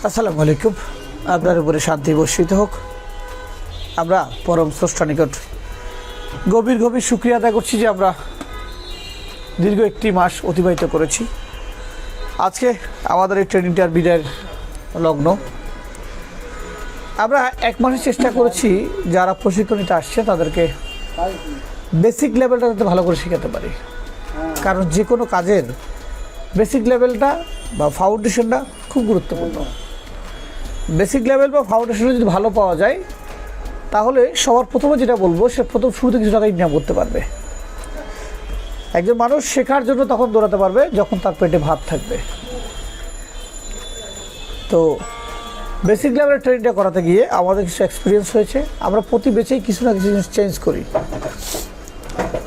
আসসালামু আলাইকুম। আপনার উপরে শান্তি বর্ষিত হোক। আমরা পরম স্রষ্টার নিকট গভীর গভীর শুকরিয়া আদায় করছি যে আমরা দীর্ঘ একটি মাস অতিবাহিত করেছি। আজকে আমাদের এই ট্রেনিংটার বিদায়ের লগ্ন। আমরা এক মাসের চেষ্টা করেছি যারা প্রশিক্ষণ নিতে আসছে তাদেরকে বেসিক লেভেলটা যাতে ভালো করে শেখাতে পারি, কারণ যে কোনো কাজের বেসিক লেভেলটা বা ফাউন্ডেশনটা খুব গুরুত্বপূর্ণ। বেসিক লেভেল বা ফাউন্ডেশনে যদি ভালো পাওয়া যায় তাহলে সবার প্রথমে যেটা বলবো, সে প্রথম শুরুতে কিছু টাকা ইনকাম করতে পারবে। একজন মানুষ শেখার জন্য তখন দৌড়াতে পারবে যখন তার পেটে ভাত থাকবে। তো বেসিক লেভেলের ট্রেনিংটা করাতে গিয়ে আমাদের কিছু এক্সপিরিয়েন্স হয়েছে। আমরা প্রতি ব্যাচেই কিছু না কিছু জিনিস চেঞ্জ করি।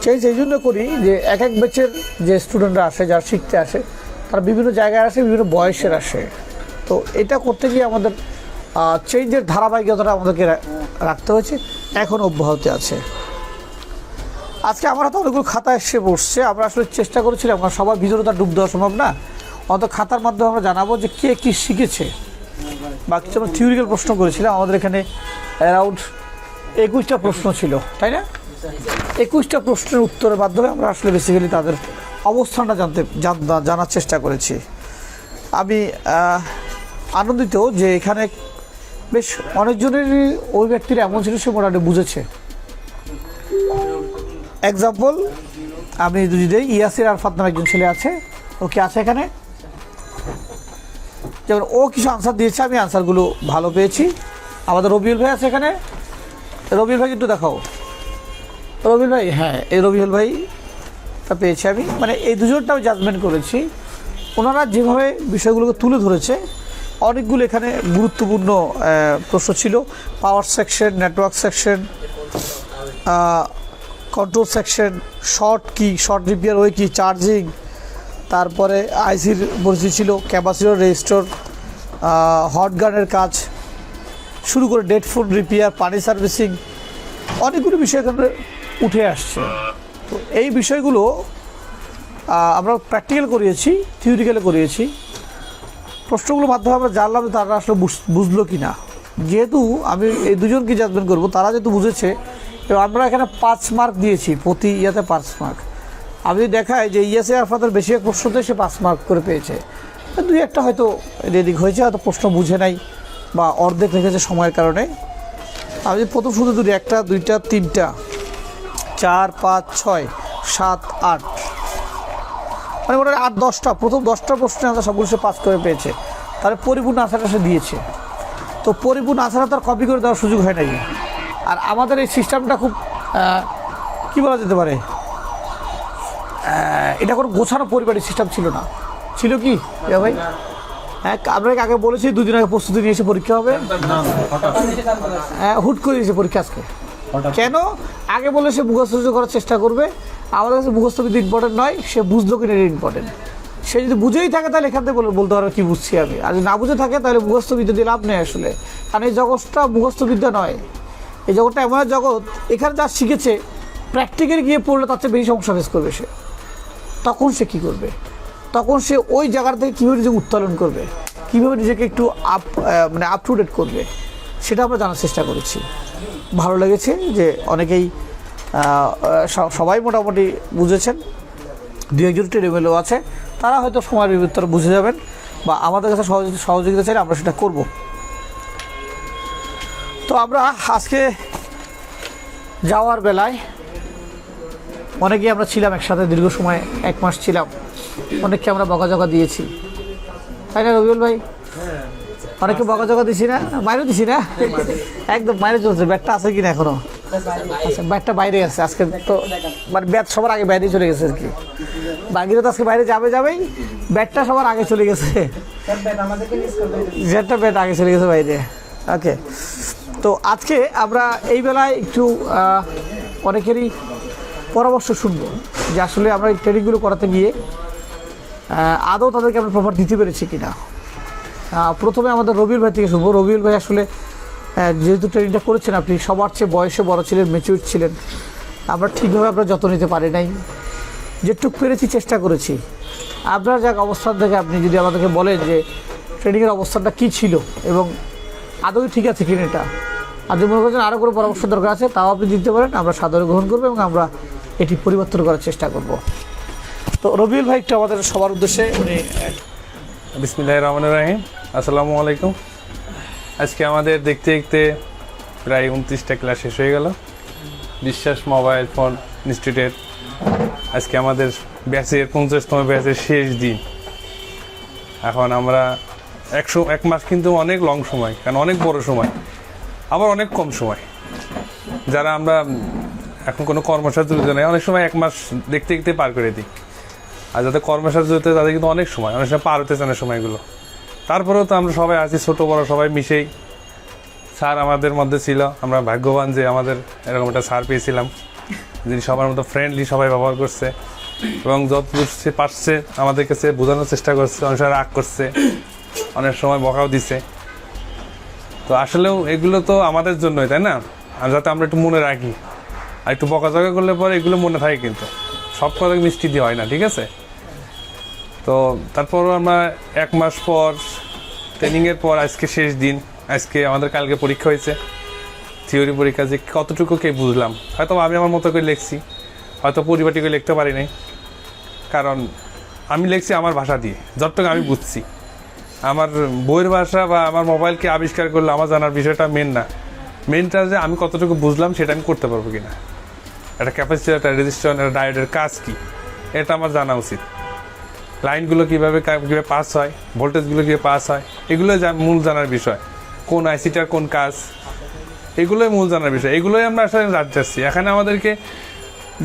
চেঞ্জ এই জন্য করি যে এক এক ব্যাচের যে স্টুডেন্টরা আসে, যারা শিখতে আসে, তারা বিভিন্ন জায়গায় আসে, বিভিন্ন বয়সের আসে। তো এটা করতে গিয়ে আমাদের চেঞ্জের ধারাবাহিকতাটা আমাদেরকে রাখতে হয়েছে, এখন অব্যাহত আছে। আজকে আমার হাতে অনেকগুলো খাতা এসে পড়ছে। আমরা আসলে চেষ্টা করেছিলাম, কারণ সবার ভিতরে তার ডুব দেওয়া সম্ভব না, অন্তত খাতার মাধ্যমে আমরা জানাবো যে কে কী শিখেছে। বা কিছু আমরা থিওরিক্যাল প্রশ্ন করেছিলাম। আমাদের এখানে অ্যারাউন্ড 21টা প্রশ্ন ছিল, তাই না? 21টা প্রশ্নের উত্তরের মাধ্যমে আমরা আসলে বেসিক্যালি তাদের অবস্থানটা জানার চেষ্টা করেছি। আমি আনন্দিত যে এখানে বেশ অনেকজনেরই ওই ব্যক্তিরা এমন ছিল সে মোটামুটি বুঝেছে। এক্সাম্পল আমি যদি দিই, ইয়াসির আরফাত নামে একজন ছেলে আছে, ও কি আছে এখানে? যেমন ও কিছু আনসার দিয়েছে, আমি আনসারগুলো ভালো পেয়েছি। আমাদের রবিউল ভাই আছে এখানে। রবিউল ভাই একটু দেখাও। রবিউল ভাই, হ্যাঁ, এই রবিউল ভাইটা পেয়েছি আমি। মানে এই দুজনটা আমি জাজমেন্ট করেছি। ওনারা যেভাবে বিষয়গুলোকে তুলে ধরেছে, অনেকগুলো এখানে গুরুত্বপূর্ণ প্রশ্ন ছিল। Power section, network section, control section, short কি, শর্ট রিপেয়ার ওয়ে কি, চার্জিং, তারপরে আইসির পরিস্থিতি ছিল, ক্যাপাসিটর, রেজিস্টর, হট গানের কাজ শুরু করে ডেড ফোন রিপেয়ার, পানি সার্ভিসিং, অনেকগুলো বিষয় এখানে উঠে আসছে। তো এই বিষয়গুলো আমরা প্র্যাকটিক্যাল করিয়েছি, থিওরিক্যালে করিয়েছি। প্রশ্নগুলোর মাধ্যমে আমরা জানলাম তারা আসলে বুঝলো কি না। যেহেতু আমি এই দুজনকে জাজমেন্ট করবো, তারা যেহেতু বুঝেছে, এবং আমরা এখানে 5 মার্ক দিয়েছি, প্রতি ইয়াতে 5 মার্ক। আমি যদি দেখাই যে ইয়াসির আরফাতের বেশিরভাগ প্রশ্নতে সে 5 মার্ক করে পেয়েছে। 2-1টা হয়তো এদিক হয়েছে, হয়তো প্রশ্ন বুঝে নাই বা অর্ধেক রেখেছে সময়ের কারণে। আমি যদি প্রথম শুধু 1টা, 2টা, 3টা, 4, 5, 6, 7, 8, মানে ওটা 8-10টা, প্রথম 10টা প্রশ্নে আমরা সবগুলো সে 5 করে পেয়েছে। তাহলে পরিপূর্ণ আনসারটা সে দিয়েছে। তো পরিপূর্ণ আনসারটা তার কপি করে দেওয়ার সুযোগ হয় নাকি? আর আমাদের এই সিস্টেমটা খুব কী বলা যেতে পারে, এটা কোনো গোছানো পরিবারের সিস্টেম ছিল না। ছিল কি ভাই? হ্যাঁ, আপনাকে আগে বলেছি 2 দিন আগে প্রস্তুতি নিয়ে এসে পরীক্ষা হবে। হ্যাঁ, হুট করে এসে পরীক্ষা আজকে কেন? আগে বলে সে মুখস্থ করার চেষ্টা করবে। আমাদের কাছে মুখস্থবিদ্যা ইম্পর্টেন্ট নয়, সে বুঝলো কিনা এটা ইম্পর্টেন্ট। সে যদি বুঝেই থাকে তাহলে এখান থেকে বলতে পারবে কী বুঝছি আমি। আর যদি না বুঝে থাকে তাহলে মুখস্থবিদ্যা দিয়ে লাভ নেই আসলে। কারণ এই জগৎটা মুখস্থবিদ্যা নয়, এই জগৎটা এমন এক জগৎ, এখানে যা শিখেছে প্র্যাকটিক্যালি গিয়ে পড়লে তার চেয়ে বেশি সমস্যা ফেস করবে সে। তখন সে কী করবে? তখন সে ওই জায়গার থেকে কীভাবে নিজেকে উত্তোলন করবে, কীভাবে নিজেকে একটু আপ টু ডেট করবে, সেটা আমরা জানার চেষ্টা করেছি। ভালো লেগেছে যে অনেকেই, সবাই মোটামুটি বুঝেছেন। 2-1জন টেলিমেলও আছে, তারা হয়তো সময়ের ভিতরে বুঝে যাবেন বা আমাদের কাছে সহযোগিতা চাইলে আমরা সেটা করব। তো আমরা আজকে যাওয়ার বেলায় অনেকেই আমরা ছিলাম একসাথে, দীর্ঘ সময় 1 মাস ছিলাম। অনেককে আমরা বকাঝকা দিয়েছি, তাই না রবিউল ভাই? অনেককে বকাঝকা দিছি না, বাইরে দিছি না? একদম বাইরে চলছে। ব্যাটটা আছে কিনা এখনো? আচ্ছা, ব্যাটটা বাইরে আছে আজকে। তো মানে ব্যাট সবার আগে বাইরে চলে গেছে আর কি। বাকিরা তো আজকে বাইরে যাবেই, ব্যাটটা সবার আগে চলে গেছে। যেটা ব্যাট আগে চলে গেছে বাইরে। ওকে, তো আজকে আমরা এই বেলায় একটু অনেকেরই পরামর্শ শুনবো যে আসলে আমরা এই ট্রেনিংগুলো করাতে গিয়ে আদৌ তাদেরকে আমরা প্রপার দিতে পেরেছি কিনা। প্রথমে আমাদের রবিউল ভাই থেকে শুনবো। রবিউল ভাই আসলে যেহেতু ট্রেনিংটা করেছেন, আপনি সবার চেয়ে বয়সে বড় ছিলেন, ম্যাচিউর ছিলেন। আমরা ঠিকভাবে আপনার যত্ন নিতে পারি নাই, যেটুক পেরেছি চেষ্টা করেছি। আপনার যাক অবস্থান থেকে আপনি যদি আমাদেরকে বলেন যে ট্রেনিংয়ের অবস্থাটা কী ছিল এবং আদৌ ঠিক আছে কিনা এটা। আর যদি মনে করছেন আরও কোনো পরামর্শ দরকার আছে তাও আপনি দিতে পারেন, আমরা সাদরে গ্রহণ করবো এবং আমরা এটি পরিবর্তন করার চেষ্টা করব। তো রবিউল ভাই একটু আমাদের সবার উদ্দেশ্যে উনি। বিসমিল্লাহির রহমানির রহিম, আসসালামু আলাইকুম। আজকে আমাদের দেখতে দেখতে প্রায় 29টা ক্লাস শেষ হয়ে গেল। বিশ্বাস মোবাইল ফোন ইনস্টিটিউটের আজকে আমাদের ব্যাচের 50তম ব্যাচের শেষ দিন। এখন আমরা 1 মাস কিন্তু অনেক লং সময়, কারণ অনেক বড় সময়, আবার অনেক কম সময়। যারা আমরা এখন কোনো কর্মের সাথে জড়িত নেই, অনেক সময় 1 মাস দেখতে দেখতে পার করে দিই। আর যাদের কর্মের সাথে জড়িত তাদের কিন্তু অনেক সময় পার হতে চায় না সময়গুলো। তারপরেও তো আমরা সবাই আছি, ছোটো বড়ো সবাই মিশেই। স্যার আমাদের মধ্যে ছিল, আমরা ভাগ্যবান যে আমাদের এরকম একটা স্যার পেয়েছিলাম যিনি সবার মতো ফ্রেন্ডলি, সবাই ব্যবহার করছে এবং যতদূর সে পারছে আমাদের কাছে বোঝানোর চেষ্টা করছে। অনেক সময় রাগ করছে, অনেক সময় বকাও দিছে। তো আসলেও এগুলো তো আমাদের জন্যই, তাই না? আর যাতে আমরা একটু মনে রাখি, আর একটু বকাঝকা করলে পরে এগুলো মনে থাকে, কিন্তু সব কথা মিষ্টি দিয়ে হয় না, ঠিক আছে? তো তারপরও আমরা 1 মাস পর ট্রেনিংয়ের পর আজকে শেষ দিন। আজকে আমাদের কালকে পরীক্ষা হয়েছে, থিওরি পরীক্ষা, যে কতটুকু কে বুঝলাম। হয়তো আমি আমার মতো করে লিখছি, হয়তো পরিপাটি করে লিখতে পারি নাই, কারণ আমি লিখছি আমার ভাষা দিয়ে, যতটুকু আমি বুঝছি। আমার বইয়ের ভাষা বা আমার মোবাইলকে আবিষ্কার করলে আমার জানার বিষয়টা মেন না। মেনটা যে আমি কতটুকু বুঝলাম সেটা আমি করতে পারবো কিনা, একটা ক্যাপাসিটার, একটা রেজিস্ট্যান্স, একটা ডায়োডের কাজ কী, এটা আমার জানা উচিত। লাইনগুলো কীভাবে পাস হয়, ভোল্টেজগুলো কীভাবে পাস হয়, এগুলোই মূল জানার বিষয়। কোন আইসিটার কোন কাজ, এগুলোই মূল জানার বিষয়। এগুলোই আমরা আসলে রাজ্য যাচ্ছি। এখানে আমাদেরকে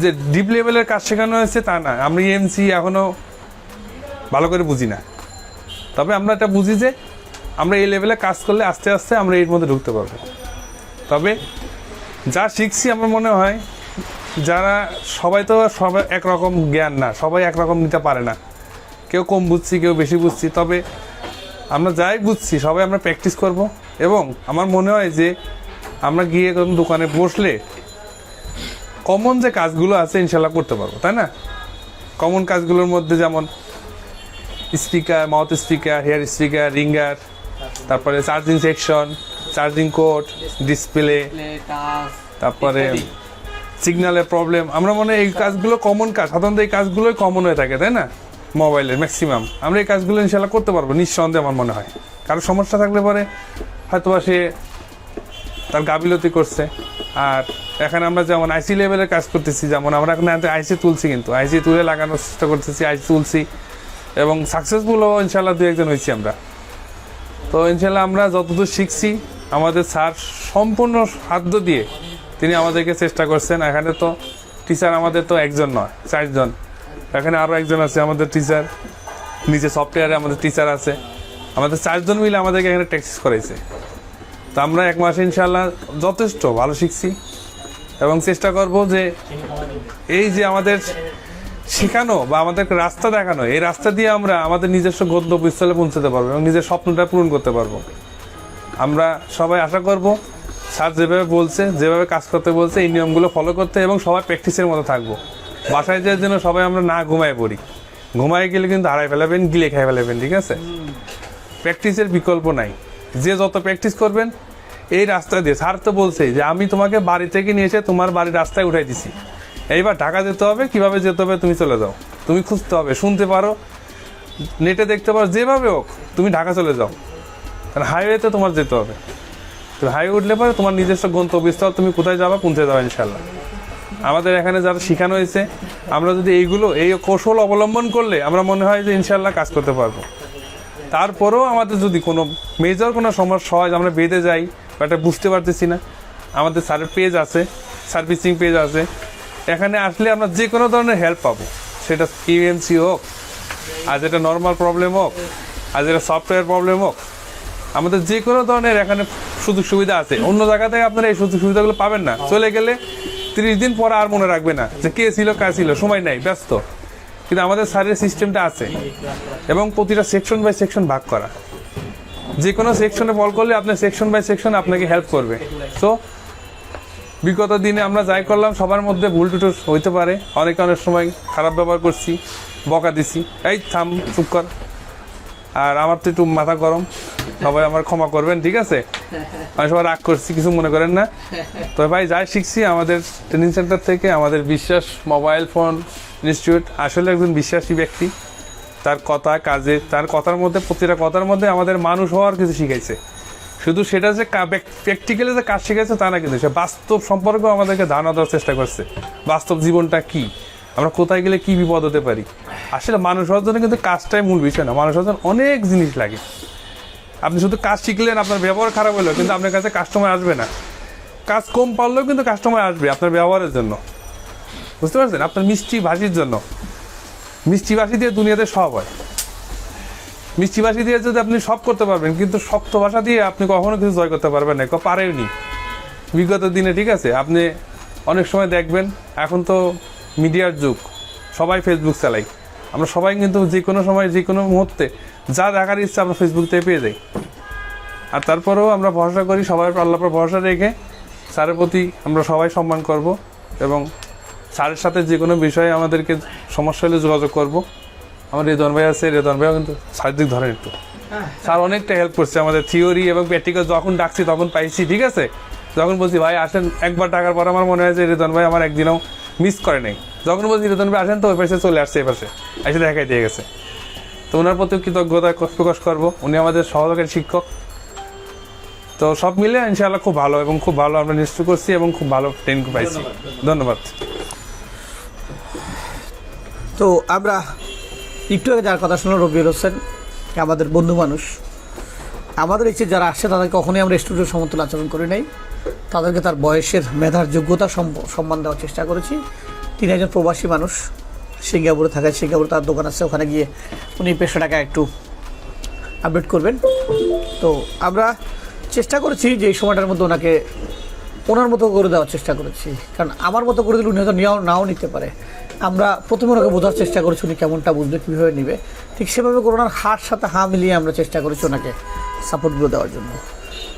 যে ডিপ লেভেলের কাজ শেখানো হয়েছে তা না, আমরা এমসি এখনও ভালো করে বুঝি না। তবে আমরা এটা বুঝি যে আমরা এই লেভেলে কাজ করলে আস্তে আস্তে আমরা এর মধ্যে ঢুকতে পারবো। তবে যা শিখছি আমার মনে হয়, যারা সবাই একরকম জ্ঞান না, সবাই একরকম নিতে পারে না। কেউ কম বুঝছি, কেউ বেশি বুঝছি। তবে আমরা যাই বুঝছি সবাই আমরা প্র্যাকটিস করব এবং আমার মনে হয় যে আমরা গিয়ে কোনো দোকানে বসলে কমন যে কাজগুলো আছে ইনশাল্লাহ করতে পারবো, তাই না? কমন কাজগুলোর মধ্যে যেমন speaker, mouth speaker, ear speaker, ringer, তারপরে charging section, charging code, display, তারপরে সিগন্যালের প্রবলেম। আমরা মনে হয় এই কাজগুলো কমন কাজ, সাধারণত এই কাজগুলোই কমন হয়ে থাকে, তাই না? মোবাইলের ম্যাক্সিমাম আমরা এই কাজগুলো ইনশাল্লাহ করতে পারবো নিঃসন্দেহে, আমার মনে হয়। কারো সমস্যা থাকলে পরে হয়তোবা সে তার গাফিলতি করছে। আর এখানে আমরা যেমন আইসি লেভেলের কাজ করতেছি, যেমন আমরা এখন আইসি তুলছি, কিন্তু আইসি তুলে লাগানোর চেষ্টা করতেছি, আইসি তুলছি এবং সাকসেসফুলও ইনশাল্লাহ 2-1 হয়েছি আমরা। তো ইনশাল্লাহ আমরা যতদূর শিখছি আমাদের স্যার সম্পূর্ণ সাধ্য দিয়ে তিনি আমাদেরকে চেষ্টা করছেন। এখানে তো টিচার আমাদের তো 1জন নয়, 4 জন। এখানে আরও 1জন আছে আমাদের টিচার, নিচে সফটওয়্যারে আমাদের টিচার আছে। আমাদের 4 জন মিলে আমাদেরকে এখানে প্র্যাকটিস করাইছে। তো আমরা 1 মাসে ইনশাল্লাহ যথেষ্ট ভালো শিখছি এবং চেষ্টা করব যে এই যে আমাদের শেখানো বা আমাদেরকে রাস্তা দেখানো, এই রাস্তা দিয়ে আমরা আমাদের নিজস্ব গন্তব্যস্থলে পৌঁছতে পারবো এবং নিজের স্বপ্নটা পূরণ করতে পারবো। আমরা সবাই আশা করব স্যার যেভাবে বলছে, যেভাবে কাজ করতে বলছে, এই নিয়মগুলো ফলো করতে এবং সবাই প্র্যাকটিসের মতো থাকবো। বাসায় যাওয়ার জন্য সবাই আমরা না ঘুমায় পড়ি, ঘুমায় গেলে কিন্তু হারাই ফেলাবেন, গিলে খাই ফেলাবেন, ঠিক আছে? প্র্যাকটিসের বিকল্প নাই। যে যত প্র্যাকটিস করবেন এই রাস্তা দিয়ে, স্যার তো বলছেই যে আমি তোমাকে বাড়ি থেকে নিয়ে এসে তোমার বাড়ির রাস্তায় উঠাই দিছি, এইবার ঢাকা যেতে হবে, কিভাবে যেতে হবে তুমি চলে যাও, তুমি খুঁজতে হবে, শুনতে পারো, নেটে দেখতে পারো, যেভাবে হোক তুমি ঢাকা চলে যাও, কারণ হাইওয়েতে তোমার যেতে হবে। তুমি হাইওয়ে উঠলে পরে তোমার নিজস্ব গন্তব্যস্থল, তুমি কোথায় যাবা, পৌঁছে যাবে ইনশাল্লাহ। আমাদের এখানে যারা শেখানো হয়েছে, আমরা যদি এই কৌশল অবলম্বন করলে আমরা মনে হয় যে ইনশাল্লাহ কাজ করতে পারবো। তারপরেও আমাদের যদি কোনো মেজর কোনো সমস্যা হয়, আমরা বেঁধে যাই বা এটা বুঝতে পারতেছি না, আমাদের স্যারের পেজ আছে, সার্ভিসিং পেজ আছে, এখানে আসলে আমরা যে কোনো ধরনের হেল্প পাবো। সেটা ইউএমসি হোক, আর যেটা নর্মাল প্রবলেম হোক, আর যেটা সফটওয়্যার প্রবলেম হোক, আমাদের যে কোনো ধরনের এখানে সুযোগ সুবিধা আছে। অন্য জায়গা থেকে আপনারা এই সুযোগ সুবিধাগুলো পাবেন না। চলে গেলে 30 দিন পরে আর মনে রাখবে না যে কে ছিল, কাজ ছিল, সময় নাই, ব্যস্ত। কিন্তু আমাদের স্যারের সিস্টেমটা আছে এবং প্রতিটা সেকশন বাই সেকশন ভাগ করা। যে কোনো সেকশনে ফল করলে আপনার সেকশন বাই সেকশন আপনাকে হেল্প করবে। তো বিগত দিনে আমরা যাই করলাম, সবার মধ্যে ভুল টুটো হইতে পারে, অনেক সময় খারাপ ব্যবহার করছি, বকা দিছি, এই থাম, চুপ কর, আর আমার তো একটু মাথা গরম, সবাই আমার ক্ষমা করবেন, ঠিক আছে? আমি সবাই রাগ করছি, কিছু মনে করেন না। তো ভাই যাই শিখছি আমাদের ট্রেনিং সেন্টার থেকে, আমাদের বিশ্বাস মোবাইল ফোন ইনস্টিটিউট আসলে একজন বিশ্বাসী ব্যক্তি। তার কথা কাজে, তার কথার মধ্যে, প্রতিটা কথার মধ্যে আমাদের মানুষ হওয়ার কিছু শিখাইছে। শুধু সেটা যে প্র্যাকটিক্যালি যে কাজ শিখাইছে তা না, কিন্তু সে বাস্তব সম্পর্কেও আমাদেরকে ধারণা দেওয়ার চেষ্টা করছে। বাস্তব জীবনটা কি, আমরা কোথায় গেলে কি বিপদ হতে পারি। আসলে মানুষ হওয়ার জন্য কিন্তু কাজটাই মূল বিষয় না, মানুষ হওয়ার জন্য অনেক জিনিস লাগে। আপনি শুধু কাজ শিখলেন, আপনার ব্যবহার খারাপ হলো, কিন্তু আপনার কাছে কাস্টমার আসবে না। কাজ কম পারলেও কিন্তু কাস্টমার আসবে আপনার ব্যবহারের জন্য, বুঝতে পারছেন? আপনার মিষ্টি ভাষির জন্য। মিষ্টি ভাষী দিয়ে দুনিয়াতে সব হয়। মিষ্টি ভাষী দিয়ে যদি আপনি সব করতে পারবেন, কিন্তু শক্ত ভাষা দিয়ে আপনি কখনো কিছু জয় করতে পারবেন না, পারেননি বিগত দিনে, ঠিক আছে? আপনি অনেক সময় দেখবেন, এখন তো মিডিয়ার যুগ, সবাই ফেসবুক চালাই। আমরা সবাই কিন্তু যে কোনো সময়, যে কোনো মুহূর্তে যা দেখার ইচ্ছা আমরা ফেসবুক থেকে পেয়ে যাই। আর তারপরেও আমরা ভরসা করি, সবাই আল্লাহর উপর ভরসা রেখে স্যারের প্রতি আমরা সবাই সম্মান করব, এবং স্যারের সাথে যে কোনো বিষয়ে আমাদেরকে সমস্যা হলে যোগাযোগ করব। আমার রেদওয়ান ভাই আছে, রেদওয়ান ভাইও কিন্তু স্যারের দিক ধরেন একটু। স্যার অনেকটা হেল্প করছে আমাদের, থিওরি এবং প্র্যাকটিক্যাল যখন ডাকছি তখন পাইছি, ঠিক আছে? যখন বলছি ভাই আসেন, একবার টাকার পর আমার মনে হয় যে রেদওয়ান ভাই আমার একদিনও মিস করে নেই। যখন বলছি রেদওয়ান ভাই আসেন, তো ওই পাশে চলে আসছে, এই পাশে এসে দেখাই দিয়ে গেছে। তো ওনার প্রতি কৃতজ্ঞতা প্রকাশ করবো, উনি আমাদের সহযোগের শিক্ষক। তো সব মিলে ইনশাআল্লাহ খুব ভালো, এবং খুব ভালো আমরা নিশ্চিত করছি, এবং খুব ভালো ট্রেনিং পাইছি। ধন্যবাদ। তো আমরা একটু আগে যার কথা শুনলাম, রবিউল হোসেন আমাদের বন্ধু মানুষ। আমাদের এই যে যারা আসছে তাদেরকে কখনোই আমরা স্টুডেন্ট সমতুল্য আচরণ করি নাই, তাদেরকে তার বয়সের, মেধার, যোগ্যতা সম্মান দেওয়ার চেষ্টা করেছি। তিনি একজন প্রবাসী মানুষ, সিঙ্গাপুরে থাকায়, সিঙ্গাপুরে তার দোকান আছে, ওখানে গিয়ে উনি পেশাটাকে একটু আপডেট করবেন। তো আমরা চেষ্টা করেছি যে এই সময়টার মধ্যে ওনাকে ওনার মতো করে দেওয়ার চেষ্টা করেছি, কারণ আমার মতো করে দিলে উনি হয়তো নাও নিতে পারে। আমরা প্রথমে ওনাকে বোঝার চেষ্টা করেছি উনি কেমনটা বুঝবে, কীভাবে নেবে, ঠিক সেভাবে করে ওনার হার সাথে হা মিলিয়ে আমরা চেষ্টা করেছি ওনাকে সাপোর্টগুলো দেওয়ার জন্য।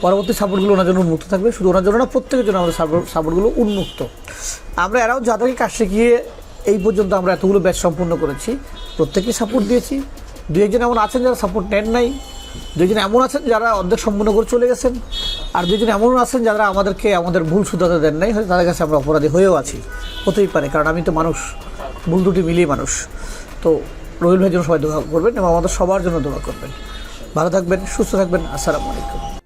পরবর্তী সাপোর্টগুলো ওনার জন্য উন্মুক্ত থাকবে, শুধু ওনার জন্য না, প্রত্যেকের জন্য আমাদের সাপোর্টগুলো উন্মুক্ত। আমরা এরাও যাদেরকে কাজ শিখিয়ে এই পর্যন্ত আমরা এতগুলো ব্যাচ সম্পূর্ণ করেছি, প্রত্যেকেই সাপোর্ট দিয়েছি। দু একজন এমন আছেন যারা সাপোর্ট নেন নাই, দুইজন এমন আছেন যারা অর্ধেক সম্পূর্ণ করে চলে গেছেন, আর দুইজন এমন আছেন যারা আমাদেরকে আমাদের ভুল শুধরাতে দেন নাই, হয়তো তাদের কাছে আমরা অপরাধী হয়েও আছি, হতেই পারে, কারণ আমি তো মানুষ, ভুল দুটি মিলিয়ে মানুষ। তো রবিউল ভাইয়ের জন্য সবাই দোয়া করবেন, এবং আমাদের সবার জন্য দোয়া করবেন। ভালো থাকবেন, সুস্থ থাকবেন। আসসালামু আলাইকুম।